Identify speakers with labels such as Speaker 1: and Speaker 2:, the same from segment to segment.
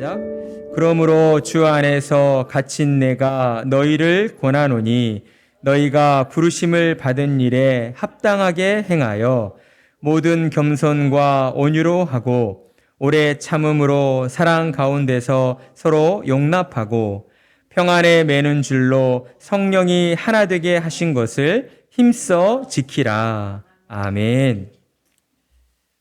Speaker 1: 시작. 그러므로 주 안에서 갇힌 내가 너희를 권하노니 너희가 부르심을 받은 일에 합당하게 행하여 모든 겸손과 온유로 하고 오래 참음으로 사랑 가운데서 서로 용납하고 평안에 매는 줄로 성령이 하나 되게 하신 것을 힘써 지키라. 아멘.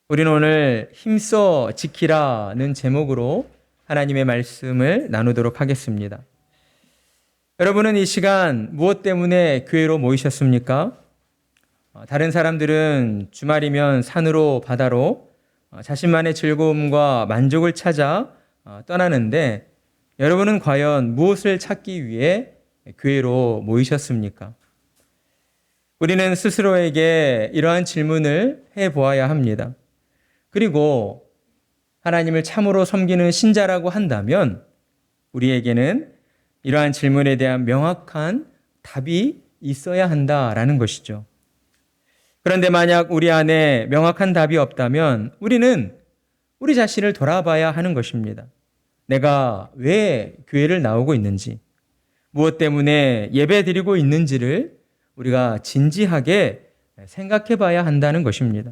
Speaker 1: 우리는 오늘 힘써 지키라는 제목으로 하나님의 말씀을 나누도록 하겠습니다. 여러분은 이 시간 무엇 때문에 교회로 모이셨습니까? 다른 사람들은 주말이면 산으로 바다로 자신만의 즐거움과 만족을 찾아 떠나는데 여러분은 과연 무엇을 찾기 위해 교회로 모이셨습니까? 우리는 스스로에게 이러한 질문을 해보아야 합니다. 그리고 하나님을 참으로 섬기는 신자라고 한다면 우리에게는 이러한 질문에 대한 명확한 답이 있어야 한다라는 것이죠. 그런데 만약 우리 안에 명확한 답이 없다면 우리는 우리 자신을 돌아봐야 하는 것입니다. 내가 왜 교회를 나오고 있는지, 무엇 때문에 예배 드리고 있는지를 우리가 진지하게 생각해 봐야 한다는 것입니다.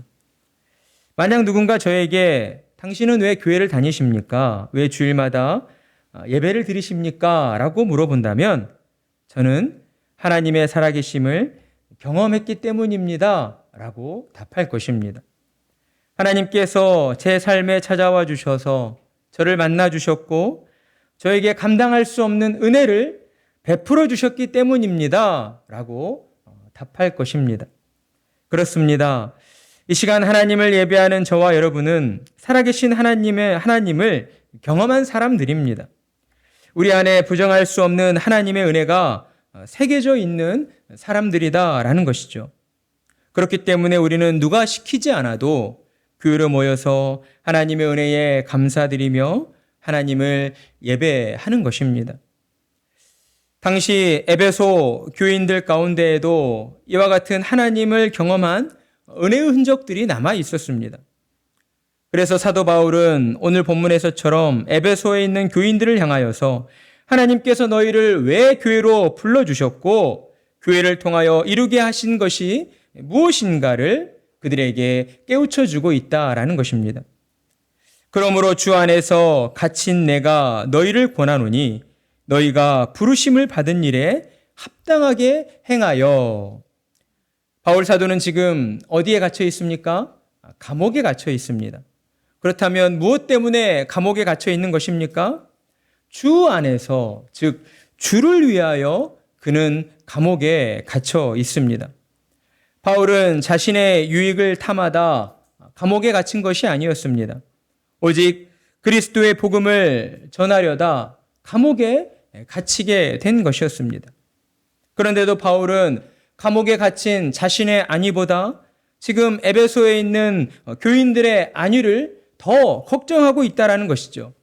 Speaker 1: 만약 누군가 저에게 당신은 왜 교회를 다니십니까? 왜 주일마다 예배를 드리십니까? 라고 물어본다면 저는 하나님의 살아계심을 경험했기 때문입니다. 라고 답할 것입니다. 하나님께서 제 삶에 찾아와 주셔서 저를 만나 주셨고 저에게 감당할 수 없는 은혜를 베풀어 주셨기 때문입니다. 라고 답할 것입니다. 그렇습니다. 이 시간 하나님을 예배하는 저와 여러분은 살아계신 하나님을 경험한 사람들입니다. 우리 안에 부정할 수 없는 하나님의 은혜가 새겨져 있는 사람들이다라는 것이죠. 그렇기 때문에 우리는 누가 시키지 않아도 교회로 모여서 하나님의 은혜에 감사드리며 하나님을 예배하는 것입니다. 당시 에베소 교인들 가운데에도 이와 같은 하나님을 경험한 은혜의 흔적들이 남아 있었습니다. 그래서 사도 바울은 오늘 본문에서처럼 에베소에 있는 교인들을 향하여서 하나님께서 너희를 왜 교회로 불러주셨고 교회를 통하여 이루게 하신 것이 무엇인가를 그들에게 깨우쳐주고 있다라는 것입니다. 그러므로 주 안에서 갇힌 내가 너희를 권하노니 너희가 부르심을 받은 일에 합당하게 행하여. 바울 사도는 지금 어디에 갇혀 있습니까? 감옥에 갇혀 있습니다. 그렇다면 무엇 때문에 감옥에 갇혀 있는 것입니까? 주 안에서, 즉 주를 위하여 그는 감옥에 갇혀 있습니다. 바울은 자신의 유익을 탐하다 감옥에 갇힌 것이 아니었습니다. 오직 그리스도의 복음을 전하려다 감옥에 갇히게 된 것이었습니다. 그런데도 바울은 감옥에 갇힌 자신의 안위보다 지금 에베소에 있는 교인들의 안위를 더 걱정하고 있다는 것이죠.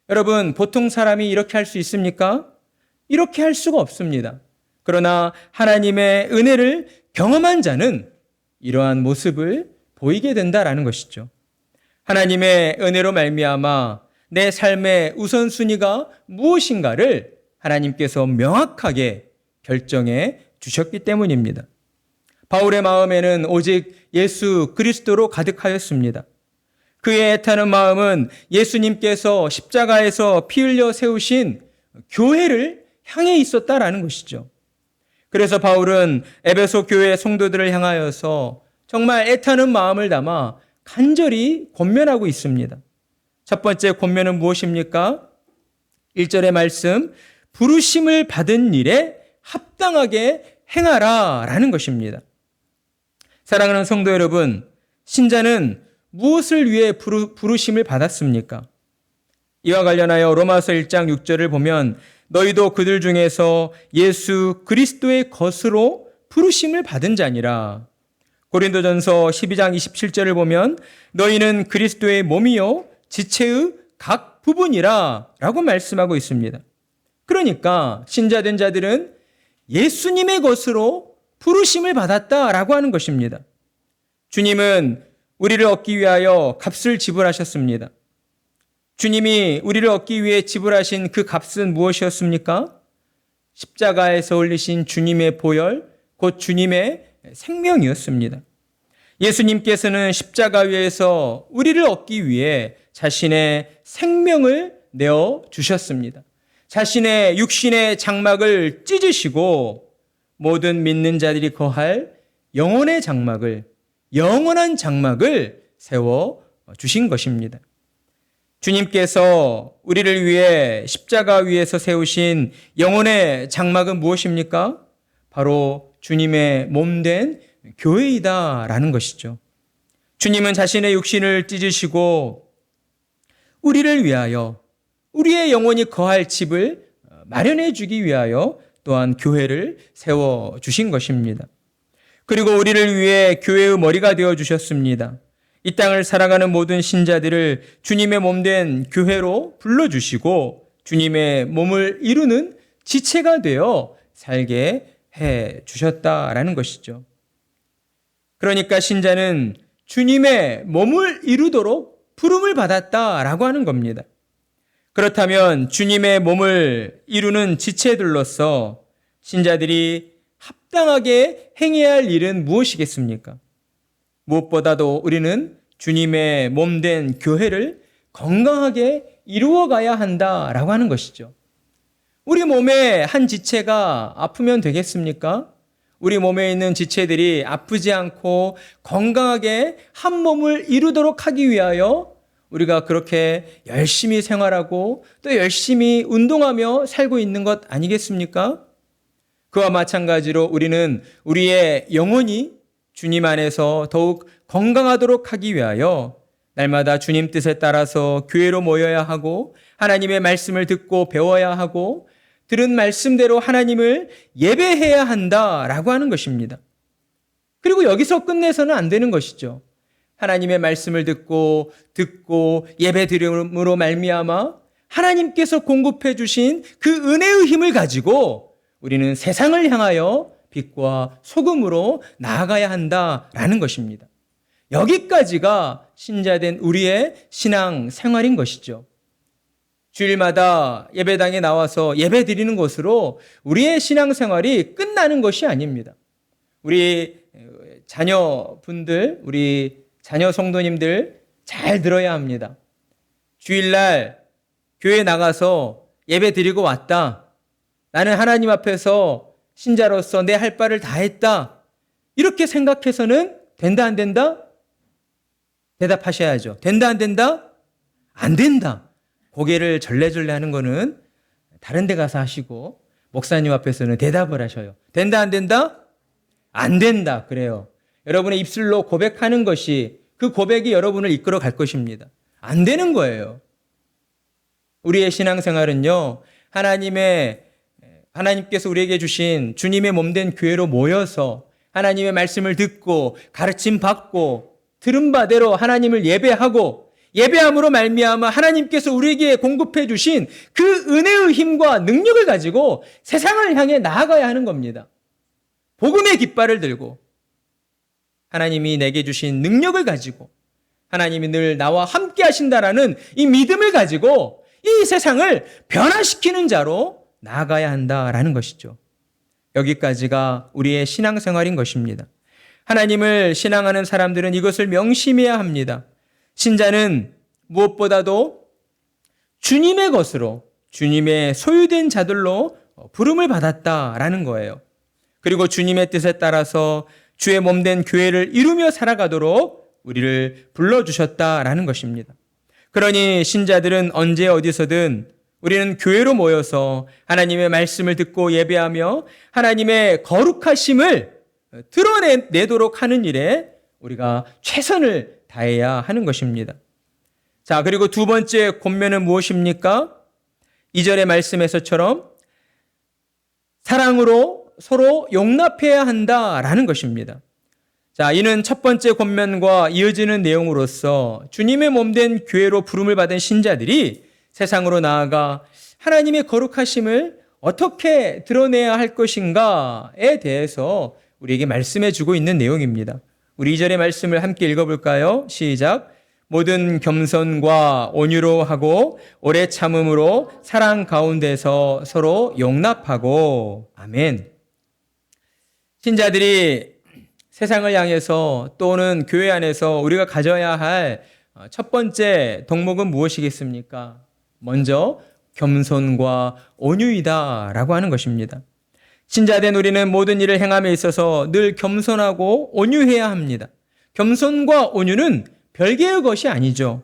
Speaker 1: 여러분, 보통 사람이 이렇게 할 수 있습니까? 이렇게 할 수가 없습니다. 그러나 하나님의 은혜를 경험한 자는 이러한 모습을 보이게 된다는 것이죠. 하나님의 은혜로 말미암아 내 삶의 우선순위가 무엇인가를 하나님께서 명확하게 결정해 주셨기 때문입니다. 바울의 마음에는 오직 예수 그리스도로 가득하였습니다. 그의 애타는 마음은 예수님께서 십자가에서 피 흘려 세우신 교회를 향해 있었다라는 것이죠. 그래서 바울은 에베소 교회 성도들을 향하여서 정말 애타는 마음을 담아 간절히 권면하고 있습니다. 첫 번째 권면은 무엇입니까? 1절의 말씀, 부르심을 받은 일에 합당하게 행하라 라는 것입니다. 사랑하는 성도 여러분, 신자는 무엇을 위해 부르심을 받았습니까? 이와 관련하여 로마서 1장 6절을 보면 너희도 그들 중에서 예수 그리스도의 것으로 부르심을 받은 자니라. 고린도전서 12장 27절을 보면 너희는 그리스도의 몸이요 지체의 각 부분이라 라고 말씀하고 있습니다. 그러니까 신자된 자들은 예수님의 것으로 부르심을 받았다라고 하는 것입니다. 주님은 우리를 얻기 위하여 값을 지불하셨습니다. 주님이 우리를 얻기 위해 지불하신 그 값은 무엇이었습니까? 십자가에서 흘리신 주님의 보혈, 곧 주님의 생명이었습니다. 예수님께서는 십자가 위에서 우리를 얻기 위해 자신의 생명을 내어 주셨습니다. 자신의 육신의 장막을 찢으시고 모든 믿는 자들이 거할 영혼의 장막을, 영원한 장막을 세워 주신 것입니다. 주님께서 우리를 위해 십자가 위에서 세우신 영혼의 장막은 무엇입니까? 바로 주님의 몸된 교회이다라는 것이죠. 주님은 자신의 육신을 찢으시고 우리를 위하여 우리의 영혼이 거할 집을 마련해 주기 위하여 또한 교회를 세워주신 것입니다. 그리고 우리를 위해 교회의 머리가 되어 주셨습니다. 이 땅을 살아가는 모든 신자들을 주님의 몸된 교회로 불러주시고 주님의 몸을 이루는 지체가 되어 살게 해 주셨다라는 것이죠. 그러니까 신자는 주님의 몸을 이루도록 부름을 받았다라고 하는 겁니다. 그렇다면 주님의 몸을 이루는 지체들로서 신자들이 합당하게 행해야 할 일은 무엇이겠습니까? 무엇보다도 우리는 주님의 몸된 교회를 건강하게 이루어가야 한다라고 하는 것이죠. 우리 몸의 한 지체가 아프면 되겠습니까? 우리 몸에 있는 지체들이 아프지 않고 건강하게 한 몸을 이루도록 하기 위하여 우리가 그렇게 열심히 생활하고 또 열심히 운동하며 살고 있는 것 아니겠습니까? 그와 마찬가지로 우리는 우리의 영혼이 주님 안에서 더욱 건강하도록 하기 위하여 날마다 주님 뜻에 따라서 교회로 모여야 하고 하나님의 말씀을 듣고 배워야 하고 들은 말씀대로 하나님을 예배해야 한다라고 하는 것입니다. 그리고 여기서 끝내서는 안 되는 것이죠. 하나님의 말씀을 듣고 예배 드림으로 말미암아 하나님께서 공급해 주신 그 은혜의 힘을 가지고 우리는 세상을 향하여 빛과 소금으로 나아가야 한다라는 것입니다. 여기까지가 신자된 우리의 신앙 생활인 것이죠. 주일마다 예배당에 나와서 예배 드리는 것으로 우리의 신앙 생활이 끝나는 것이 아닙니다. 우리 자녀분들, 우리 자녀 성도님들 잘 들어야 합니다. 주일날 교회 나가서 예배 드리고 왔다. 나는 하나님 앞에서 신자로서 내 할 바를 다 했다. 이렇게 생각해서는 된다 안 된다? 대답하셔야죠. 된다 안 된다? 안 된다. 고개를 절레절레 하는 거는 다른 데 가서 하시고 목사님 앞에서는 대답을 하셔요. 된다 안 된다? 안 된다. 그래요. 여러분의 입술로 고백하는 것이 그 고백이 여러분을 이끌어 갈 것입니다. 안 되는 거예요. 우리의 신앙생활은요. 하나님께서 우리에게 주신 주님의 몸된 교회로 모여서 하나님의 말씀을 듣고 가르침 받고 들은 바대로 하나님을 예배하고 예배함으로 말미암아 하나님께서 우리에게 공급해 주신 그 은혜의 힘과 능력을 가지고 세상을 향해 나아가야 하는 겁니다. 복음의 깃발을 들고 하나님이 내게 주신 능력을 가지고 하나님이 늘 나와 함께 하신다라는 이 믿음을 가지고 이 세상을 변화시키는 자로 나아가야 한다라는 것이죠. 여기까지가 우리의 신앙생활인 것입니다. 하나님을 신앙하는 사람들은 이것을 명심해야 합니다. 신자는 무엇보다도 주님의 것으로 주님의 소유된 자들로 부름을 받았다라는 거예요. 그리고 주님의 뜻에 따라서 주의 몸된 교회를 이루며 살아가도록 우리를 불러주셨다라는 것입니다. 그러니 신자들은 언제 어디서든 우리는 교회로 모여서 하나님의 말씀을 듣고 예배하며 하나님의 거룩하심을 드러내도록 하는 일에 우리가 최선을 다해야 하는 것입니다. 자, 그리고 두 번째 권면은 무엇입니까? 2절의 말씀에서처럼 사랑으로 서로 용납해야 한다라는 것입니다. 자, 이는 첫 번째 권면과 이어지는 내용으로서 주님의 몸된 교회로 부름을 받은 신자들이 세상으로 나아가 하나님의 거룩하심을 어떻게 드러내야 할 것인가에 대해서 우리에게 말씀해 주고 있는 내용입니다. 우리 2절의 말씀을 함께 읽어볼까요? 시작. 모든 겸손과 온유로 하고 오래 참음으로 사랑 가운데서 서로 용납하고. 아멘. 신자들이 세상을 향해서 또는 교회 안에서 우리가 가져야 할 첫 번째 덕목은 무엇이겠습니까? 먼저 겸손과 온유이다라고 하는 것입니다. 신자된 우리는 모든 일을 행함에 있어서 늘 겸손하고 온유해야 합니다. 겸손과 온유는 별개의 것이 아니죠.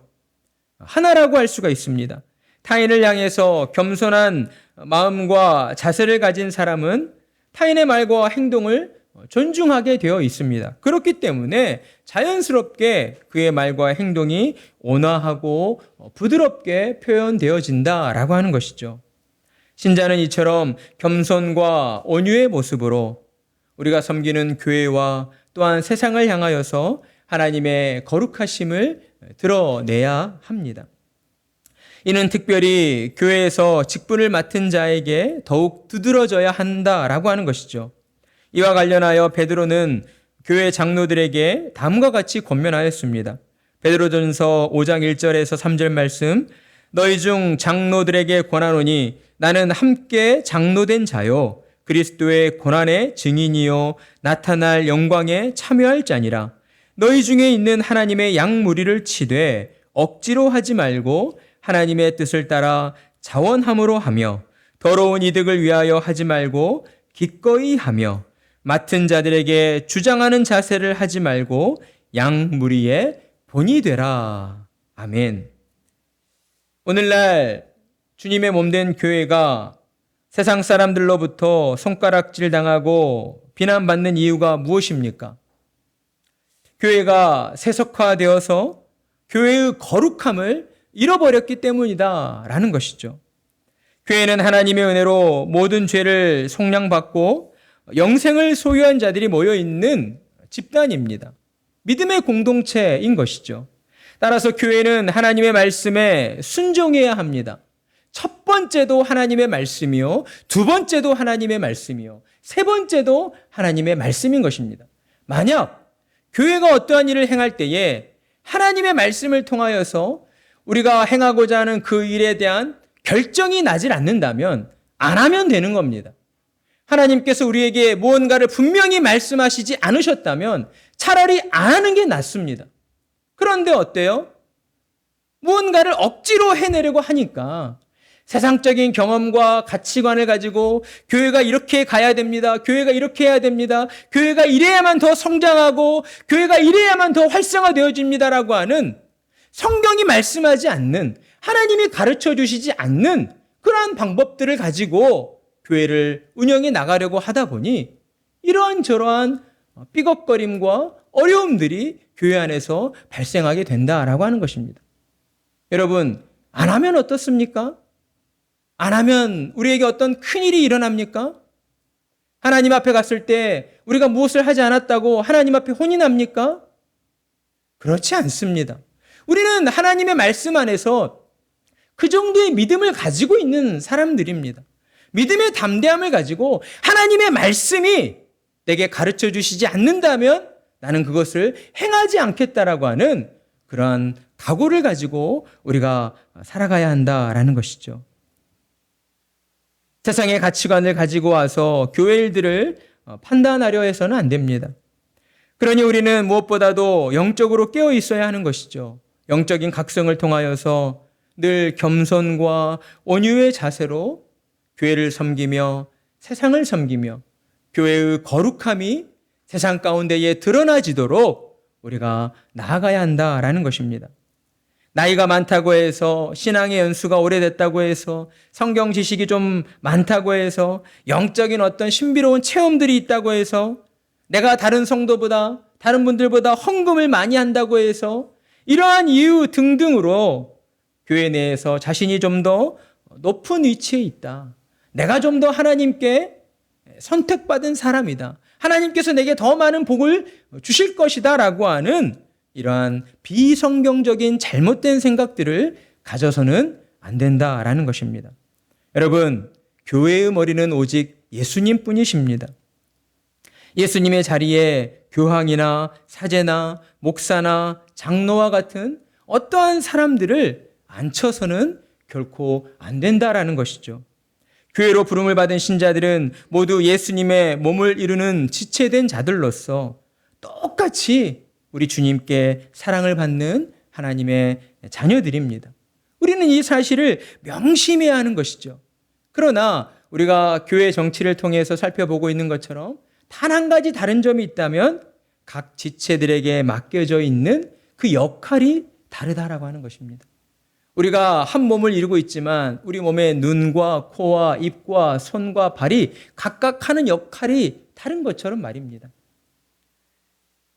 Speaker 1: 하나라고 할 수가 있습니다. 타인을 향해서 겸손한 마음과 자세를 가진 사람은 타인의 말과 행동을 존중하게 되어 있습니다. 그렇기 때문에 자연스럽게 그의 말과 행동이 온화하고 부드럽게 표현되어진다라고 하는 것이죠. 신자는 이처럼 겸손과 온유의 모습으로 우리가 섬기는 교회와 또한 세상을 향하여서 하나님의 거룩하심을 드러내야 합니다. 이는 특별히 교회에서 직분을 맡은 자에게 더욱 두드러져야 한다라고 하는 것이죠. 이와 관련하여 베드로는 교회 장로들에게 다음과 같이 권면하였습니다. 베드로전서 5장 1절에서 3절 말씀, 너희 중 장로들에게 권하노니 나는 함께 장로된 자요 그리스도의 고난의 증인이요 나타날 영광에 참여할 자니라. 너희 중에 있는 하나님의 양무리를 치되 억지로 하지 말고 하나님의 뜻을 따라 자원함으로 하며 더러운 이득을 위하여 하지 말고 기꺼이 하며 맡은 자들에게 주장하는 자세를 하지 말고 양무리의 본이 되라. 아멘. 오늘날 주님의 몸된 교회가 세상 사람들로부터 손가락질 당하고 비난받는 이유가 무엇입니까? 교회가 세속화되어서 교회의 거룩함을 잃어버렸기 때문이다라는 것이죠. 교회는 하나님의 은혜로 모든 죄를 속량받고 영생을 소유한 자들이 모여있는 집단입니다. 믿음의 공동체인 것이죠. 따라서 교회는 하나님의 말씀에 순종해야 합니다. 첫 번째도 하나님의 말씀이요, 두 번째도 하나님의 말씀이요, 세 번째도 하나님의 말씀인 것입니다. 만약 교회가 어떠한 일을 행할 때에 하나님의 말씀을 통하여서 우리가 행하고자 하는 그 일에 대한 결정이 나질 않는다면 안 하면 되는 겁니다. 하나님께서 우리에게 무언가를 분명히 말씀하시지 않으셨다면 차라리 안 하는 게 낫습니다. 그런데 어때요? 무언가를 억지로 해내려고 하니까 세상적인 경험과 가치관을 가지고 교회가 이렇게 가야 됩니다. 교회가 이렇게 해야 됩니다. 교회가 이래야만 더 성장하고 교회가 이래야만 더 활성화되어집니다라고 하는 성경이 말씀하지 않는, 하나님이 가르쳐 주시지 않는 그러한 방법들을 가지고 교회를 운영해 나가려고 하다 보니 이러한 삐걱거림과 어려움들이 교회 안에서 발생하게 된다라고 하는 것입니다. 여러분, 안 하면 어떻습니까? 안 하면 우리에게 어떤 큰일이 일어납니까? 하나님 앞에 갔을 때 우리가 무엇을 하지 않았다고 하나님 앞에 혼이 납니까? 그렇지 않습니다. 우리는 하나님의 말씀 안에서 그 정도의 믿음을 가지고 있는 사람들입니다. 믿음의 담대함을 가지고 하나님의 말씀이 내게 가르쳐 주시지 않는다면 나는 그것을 행하지 않겠다라고 하는 그러한 각오를 가지고 우리가 살아가야 한다라는 것이죠. 세상의 가치관을 가지고 와서 교회 일들을 판단하려 해서는 안 됩니다. 그러니 우리는 무엇보다도 영적으로 깨어 있어야 하는 것이죠. 영적인 각성을 통하여서 늘 겸손과 온유의 자세로 교회를 섬기며 세상을 섬기며 교회의 거룩함이 세상 가운데에 드러나지도록 우리가 나아가야 한다라는 것입니다. 나이가 많다고 해서, 신앙의 연수가 오래됐다고 해서, 성경 지식이 좀 많다고 해서, 영적인 어떤 신비로운 체험들이 있다고 해서, 내가 다른 성도보다, 다른 분들보다 헌금을 많이 한다고 해서 이러한 이유 등등으로 교회 내에서 자신이 좀 더 높은 위치에 있다. 내가 좀 더 하나님께 선택받은 사람이다. 하나님께서 내게 더 많은 복을 주실 것이다 라고 하는 이러한 비성경적인 잘못된 생각들을 가져서는 안 된다라는 것입니다. 여러분, 교회의 머리는 오직 예수님 뿐이십니다. 예수님의 자리에 교황이나 사제나 목사나 장로와 같은 어떠한 사람들을 앉혀서는 결코 안 된다라는 것이죠. 교회로 부름을 받은 신자들은 모두 예수님의 몸을 이루는 지체된 자들로서 똑같이 우리 주님께 사랑을 받는 하나님의 자녀들입니다. 우리는 이 사실을 명심해야 하는 것이죠. 그러나 우리가 교회 정치를 통해서 살펴보고 있는 것처럼 단 한 가지 다른 점이 있다면 각 지체들에게 맡겨져 있는 그 역할이 다르다라고 하는 것입니다. 우리가 한 몸을 이루고 있지만 우리 몸의 눈과 코와 입과 손과 발이 각각 하는 역할이 다른 것처럼 말입니다.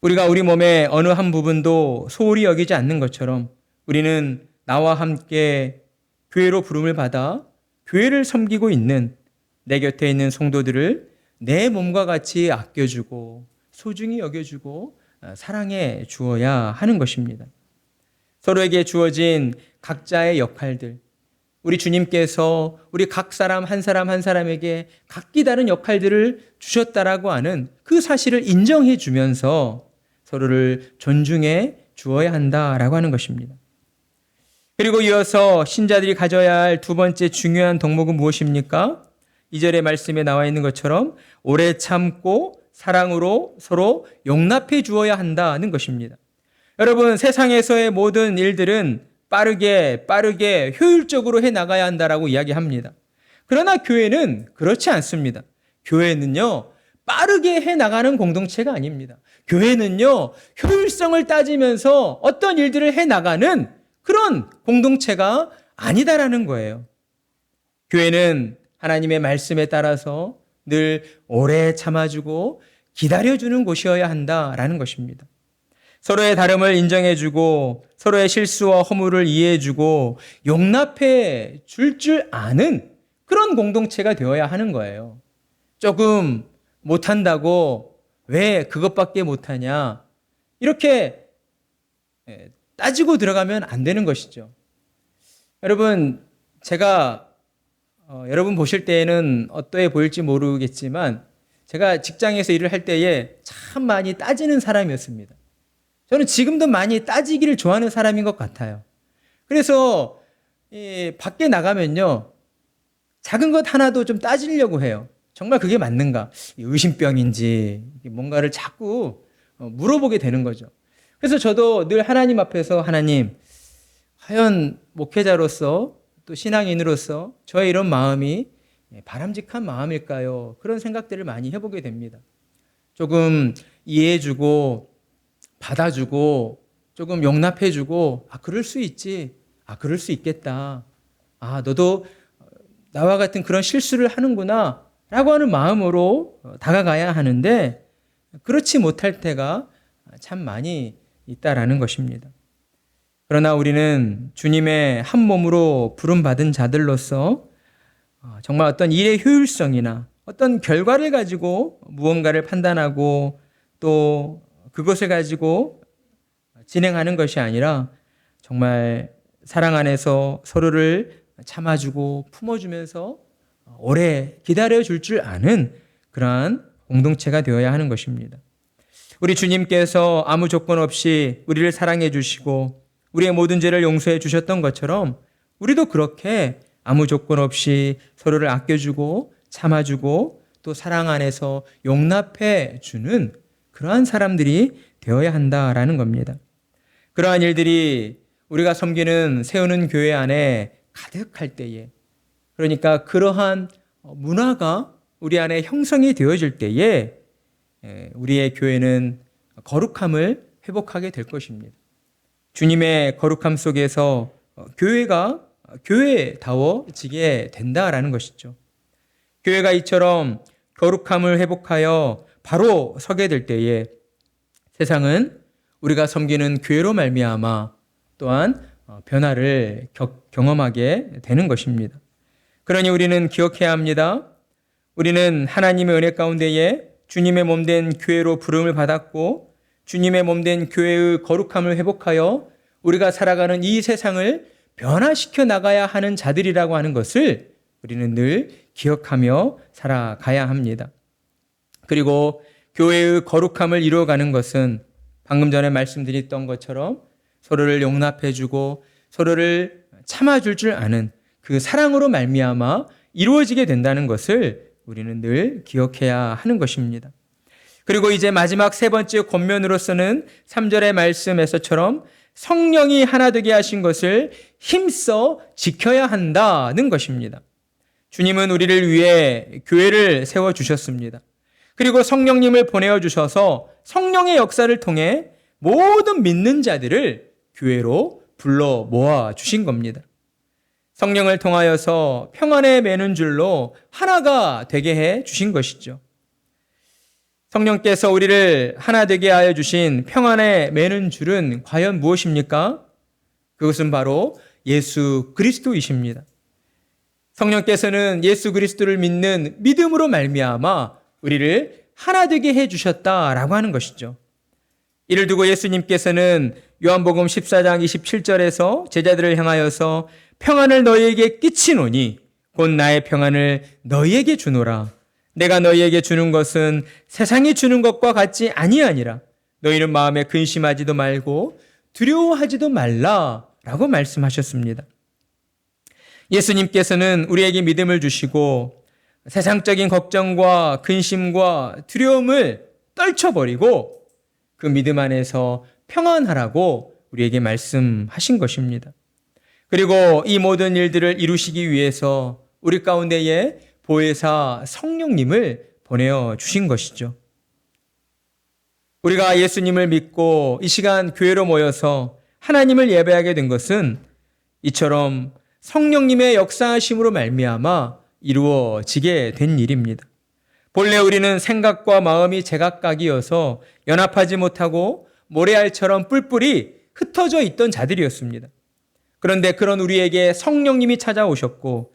Speaker 1: 우리가 우리 몸의 어느 한 부분도 소홀히 여기지 않는 것처럼 우리는 나와 함께 교회로 부름을 받아 교회를 섬기고 있는 내 곁에 있는 성도들을 내 몸과 같이 아껴주고 소중히 여겨주고 사랑해 주어야 하는 것입니다. 서로에게 주어진 각자의 역할들, 우리 주님께서 우리 각 사람 한 사람에게 각기 다른 역할들을 주셨다라고 하는 그 사실을 인정해 주면서 서로를 존중해 주어야 한다라고 하는 것입니다. 그리고 이어서 신자들이 가져야 할 두 번째 중요한 덕목은 무엇입니까? 2절의 말씀에 나와 있는 것처럼 오래 참고 사랑으로 서로 용납해 주어야 한다는 것입니다. 여러분, 세상에서의 모든 일들은 빠르게 효율적으로 해나가야 한다라고 이야기합니다. 그러나 교회는 그렇지 않습니다. 교회는요, 빠르게 해나가는 공동체가 아닙니다. 교회는요, 효율성을 따지면서 어떤 일들을 해나가는 그런 공동체가 아니다라는 거예요. 교회는 하나님의 말씀에 따라서 늘 오래 참아주고 기다려주는 곳이어야 한다라는 것입니다. 서로의 다름을 인정해주고 서로의 실수와 허물을 이해해주고 용납해 줄 아는 그런 공동체가 되어야 하는 거예요. 조금 못한다고 왜 그것밖에 못하냐 이렇게 따지고 들어가면 안 되는 것이죠. 여러분, 제가 여러분 보실 때에는 어떠해 보일지 모르겠지만 제가 직장에서 일을 할 때에 참 많이 따지는 사람이었습니다. 저는 지금도 많이 따지기를 좋아하는 사람인 것 같아요. 그래서 밖에 나가면요, 작은 것 하나도 좀 따지려고 해요. 정말 그게 맞는가? 의심병인지 뭔가를 자꾸 물어보게 되는 거죠. 그래서 저도 늘 하나님 앞에서 하나님, 과연 목회자로서 또 신앙인으로서 저의 이런 마음이 바람직한 마음일까요? 그런 생각들을 많이 해보게 됩니다. 조금 이해해주고 받아주고 조금 용납해주고 그럴 수 있지. 그럴 수 있겠다. 너도 나와 같은 그런 실수를 하는구나 라고 하는 마음으로 다가가야 하는데 그렇지 못할 때가 참 많이 있다라는 것입니다. 그러나 우리는 주님의 한 몸으로 부름받은 자들로서 정말 어떤 일의 효율성이나 어떤 결과를 가지고 무언가를 판단하고 또 그것을 가지고 진행하는 것이 아니라 정말 사랑 안에서 서로를 참아주고 품어주면서 오래 기다려줄 줄 아는 그러한 공동체가 되어야 하는 것입니다. 우리 주님께서 아무 조건 없이 우리를 사랑해 주시고 우리의 모든 죄를 용서해 주셨던 것처럼 우리도 그렇게 아무 조건 없이 서로를 아껴주고 참아주고 또 사랑 안에서 용납해 주는 그러한 사람들이 되어야 한다라는 겁니다. 그러한 일들이 우리가 섬기는 세우는 교회 안에 가득할 때에, 그러니까 그러한 문화가 우리 안에 형성이 되어질 때에 우리의 교회는 거룩함을 회복하게 될 것입니다. 주님의 거룩함 속에서 교회가 교회다워지게 된다라는 것이죠. 교회가 이처럼 거룩함을 회복하여 바로 서게 될 때에 세상은 우리가 섬기는 교회로 말미암아 또한 변화를 경험하게 되는 것입니다. 그러니 우리는 기억해야 합니다. 우리는 하나님의 은혜 가운데에 주님의 몸된 교회로 부름을 받았고 주님의 몸된 교회의 거룩함을 회복하여 우리가 살아가는 이 세상을 변화시켜 나가야 하는 자들이라고 하는 것을 우리는 늘 기억하며 살아가야 합니다. 그리고 교회의 거룩함을 이루어가는 것은 방금 전에 말씀드렸던 것처럼 서로를 용납해주고 서로를 참아줄 줄 아는 그 사랑으로 말미암아 이루어지게 된다는 것을 우리는 늘 기억해야 하는 것입니다. 그리고 이제 마지막 세 번째 권면으로서는 3절의 말씀에서처럼 성령이 하나 되게 하신 것을 힘써 지켜야 한다는 것입니다. 주님은 우리를 위해 교회를 세워주셨습니다. 그리고 성령님을 보내어 주셔서 성령의 역사를 통해 모든 믿는 자들을 교회로 불러 모아 주신 겁니다. 성령을 통하여서 평안에 매는 줄로 하나가 되게 해 주신 것이죠. 성령께서 우리를 하나 되게 하여 주신 평안에 매는 줄은 과연 무엇입니까? 그것은 바로 예수 그리스도이십니다. 성령께서는 예수 그리스도를 믿는 믿음으로 말미암아 우리를 하나 되게 해 주셨다라고 하는 것이죠. 이를 두고 예수님께서는 요한복음 14장 27절에서 제자들을 향하여서 평안을 너희에게 끼치노니 곧 나의 평안을 너희에게 주노라. 내가 너희에게 주는 것은 세상이 주는 것과 같지 아니하니라. 너희는 마음에 근심하지도 말고 두려워하지도 말라라고 말씀하셨습니다. 예수님께서는 우리에게 믿음을 주시고 세상적인 걱정과 근심과 두려움을 떨쳐버리고 그 믿음 안에서 평안하라고 우리에게 말씀하신 것입니다. 그리고 이 모든 일들을 이루시기 위해서 우리 가운데에 보혜사 성령님을 보내어 주신 것이죠. 우리가 예수님을 믿고 이 시간 교회로 모여서 하나님을 예배하게 된 것은 이처럼 성령님의 역사하심으로 말미암아 이루어지게 된 일입니다. 본래 우리는 생각과 마음이 제각각이어서 연합하지 못하고 모래알처럼 뿔뿔이 흩어져 있던 자들이었습니다. 그런데 그런 우리에게 성령님이 찾아오셨고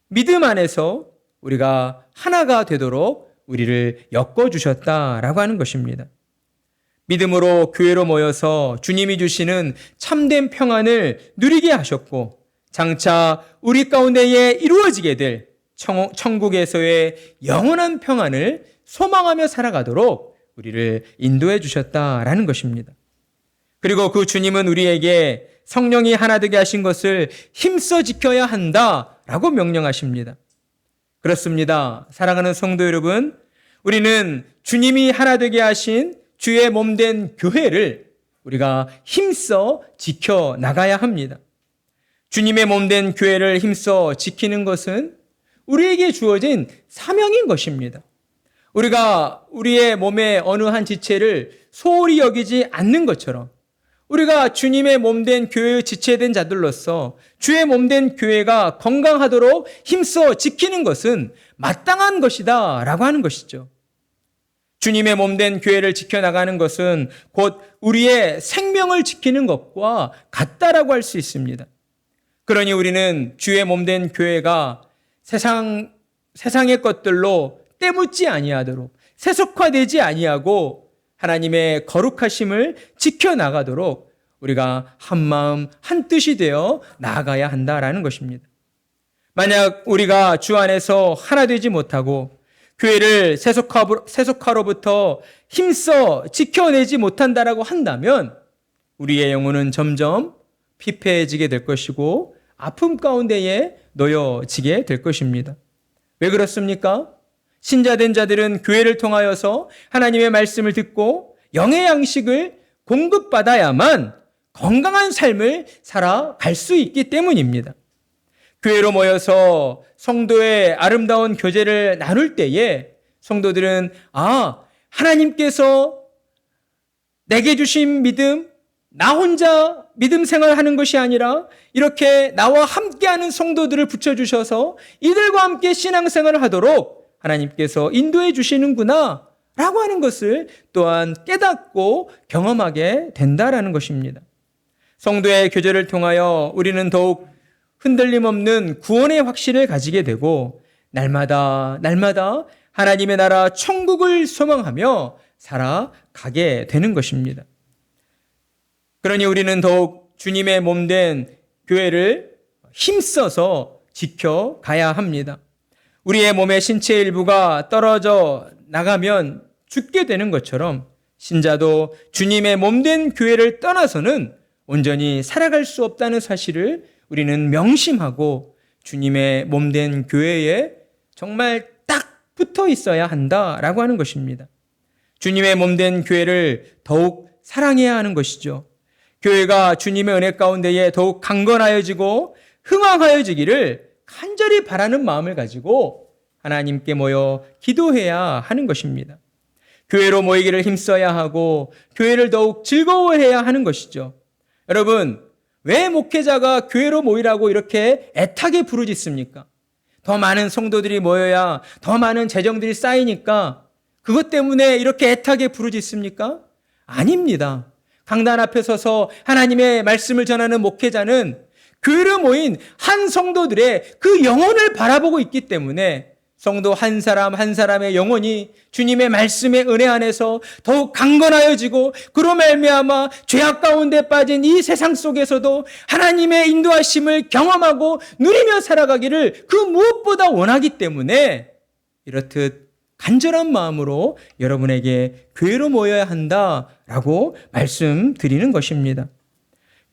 Speaker 1: 믿음 안에서 우리가 하나가 되도록 우리를 엮어주셨다라고 하는 것입니다. 믿음으로 교회로 모여서 주님이 주시는 참된 평안을 누리게 하셨고 장차 우리 가운데에 이루어지게 될 천국에서의 영원한 평안을 소망하며 살아가도록 우리를 인도해 주셨다라는 것입니다. 그리고 그 주님은 우리에게 성령이 하나 되게 하신 것을 힘써 지켜야 한다라고 명령하십니다. 그렇습니다. 사랑하는 성도 여러분, 우리는 주님이 하나 되게 하신 주의 몸된 교회를 우리가 힘써 지켜나가야 합니다. 주님의 몸된 교회를 힘써 지키는 것은 우리에게 주어진 사명인 것입니다. 우리가 우리의 몸의 어느 한 지체를 소홀히 여기지 않는 것처럼 우리가 주님의 몸된 교회의 지체된 자들로서 주의 몸된 교회가 건강하도록 힘써 지키는 것은 마땅한 것이다 라고 하는 것이죠. 주님의 몸된 교회를 지켜나가는 것은 곧 우리의 생명을 지키는 것과 같다라고 할 수 있습니다. 그러니 우리는 주의 몸된 교회가 세상의 것들로 때묻지 아니하도록 세속화되지 아니하고 하나님의 거룩하심을 지켜나가도록 우리가 한마음 한뜻이 되어 나아가야 한다라는 것입니다. 만약 우리가 주 안에서 하나 되지 못하고 교회를 세속화로부터 힘써 지켜내지 못한다라고 한다면 우리의 영혼은 점점 피폐해지게 될 것이고 아픔 가운데에 놓여지게 될 것입니다. 왜 그렇습니까? 신자된 자들은 교회를 통하여서 하나님의 말씀을 듣고 영의 양식을 공급받아야만 건강한 삶을 살아갈 수 있기 때문입니다. 교회로 모여서 성도의 아름다운 교제를 나눌 때에 성도들은 하나님께서 내게 주신 믿음, 나 혼자 믿음 생활하는 것이 아니라 이렇게 나와 함께하는 성도들을 붙여주셔서 이들과 함께 신앙생활을 하도록 하나님께서 인도해 주시는구나 라고 하는 것을 또한 깨닫고 경험하게 된다라는 것입니다. 성도의 교제를 통하여 우리는 더욱 흔들림 없는 구원의 확신을 가지게 되고 날마다 하나님의 나라 천국을 소망하며 살아가게 되는 것입니다. 그러니 우리는 더욱 주님의 몸된 교회를 힘써서 지켜가야 합니다. 우리의 몸의 신체 일부가 떨어져 나가면 죽게 되는 것처럼 신자도 주님의 몸된 교회를 떠나서는 온전히 살아갈 수 없다는 사실을 우리는 명심하고 주님의 몸된 교회에 정말 딱 붙어 있어야 한다라고 하는 것입니다. 주님의 몸된 교회를 더욱 사랑해야 하는 것이죠. 교회가 주님의 은혜 가운데에 더욱 강건하여지고 흥왕하여지기를 간절히 바라는 마음을 가지고 하나님께 모여 기도해야 하는 것입니다. 교회로 모이기를 힘써야 하고 교회를 더욱 즐거워해야 하는 것이죠. 여러분, 왜 목회자가 교회로 모이라고 이렇게 애타게 부르짖습니까? 더 많은 성도들이 모여야 더 많은 재정들이 쌓이니까 그것 때문에 이렇게 애타게 부르짖습니까? 아닙니다. 강단 앞에 서서 하나님의 말씀을 전하는 목회자는 교회로 모인 한 성도들의 그 영혼을 바라보고 있기 때문에 성도 한 사람 한 사람의 영혼이 주님의 말씀의 은혜 안에서 더욱 강건하여지고 그로 말미암아 죄악 가운데 빠진 이 세상 속에서도 하나님의 인도하심을 경험하고 누리며 살아가기를 그 무엇보다 원하기 때문에 이렇듯 간절한 마음으로 여러분에게 교회로 모여야 한다라고 말씀드리는 것입니다.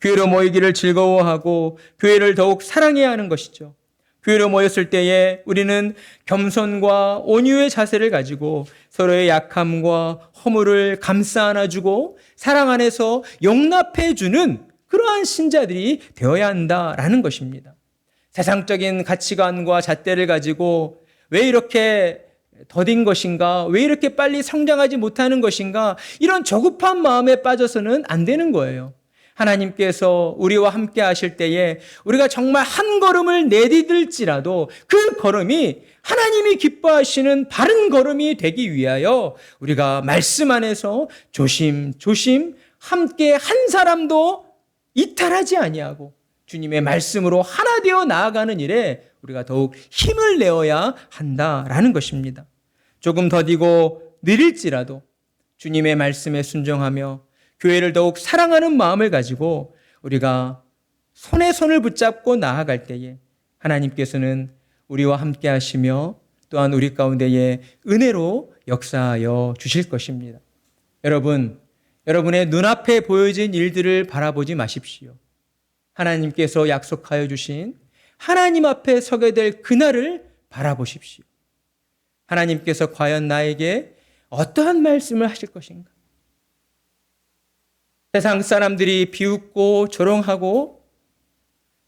Speaker 1: 교회로 모이기를 즐거워하고 교회를 더욱 사랑해야 하는 것이죠. 교회로 모였을 때에 우리는 겸손과 온유의 자세를 가지고 서로의 약함과 허물을 감싸 안아주고 사랑 안에서 용납해주는 그러한 신자들이 되어야 한다라는 것입니다. 세상적인 가치관과 잣대를 가지고 왜 이렇게 더딘 것인가? 왜 이렇게 빨리 성장하지 못하는 것인가? 이런 저급한 마음에 빠져서는 안 되는 거예요. 하나님께서 우리와 함께 하실 때에 우리가 정말 한 걸음을 내디딜지라도 그 걸음이 하나님이 기뻐하시는 바른 걸음이 되기 위하여 우리가 말씀 안에서 조심조심 함께 한 사람도 이탈하지 아니하고 주님의 말씀으로 하나 되어 나아가는 일에 우리가 더욱 힘을 내어야 한다라는 것입니다. 조금 더디고 느릴지라도 주님의 말씀에 순종하며 교회를 더욱 사랑하는 마음을 가지고 우리가 손에 손을 붙잡고 나아갈 때에 하나님께서는 우리와 함께 하시며 또한 우리 가운데에 은혜로 역사하여 주실 것입니다. 여러분, 여러분의 눈앞에 보여진 일들을 바라보지 마십시오. 하나님께서 약속하여 주신 하나님 앞에 서게 될 그날을 바라보십시오. 하나님께서 과연 나에게 어떠한 말씀을 하실 것인가? 세상 사람들이 비웃고 조롱하고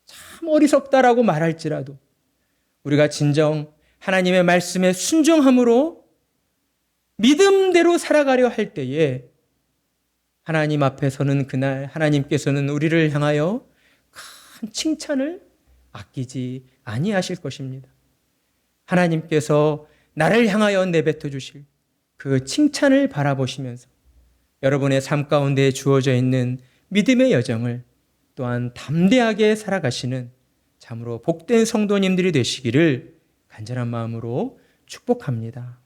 Speaker 1: 참 어리석다라고 말할지라도 우리가 진정 하나님의 말씀에 순종함으로 믿음대로 살아가려 할 때에 하나님 앞에 서는 그날 하나님께서는 우리를 향하여 큰 칭찬을 아끼지 아니하실 것입니다. 하나님께서 나를 향하여 내뱉어 주실 그 칭찬을 바라보시면서 여러분의 삶 가운데 주어져 있는 믿음의 여정을 또한 담대하게 살아가시는 참으로 복된 성도님들이 되시기를 간절한 마음으로 축복합니다.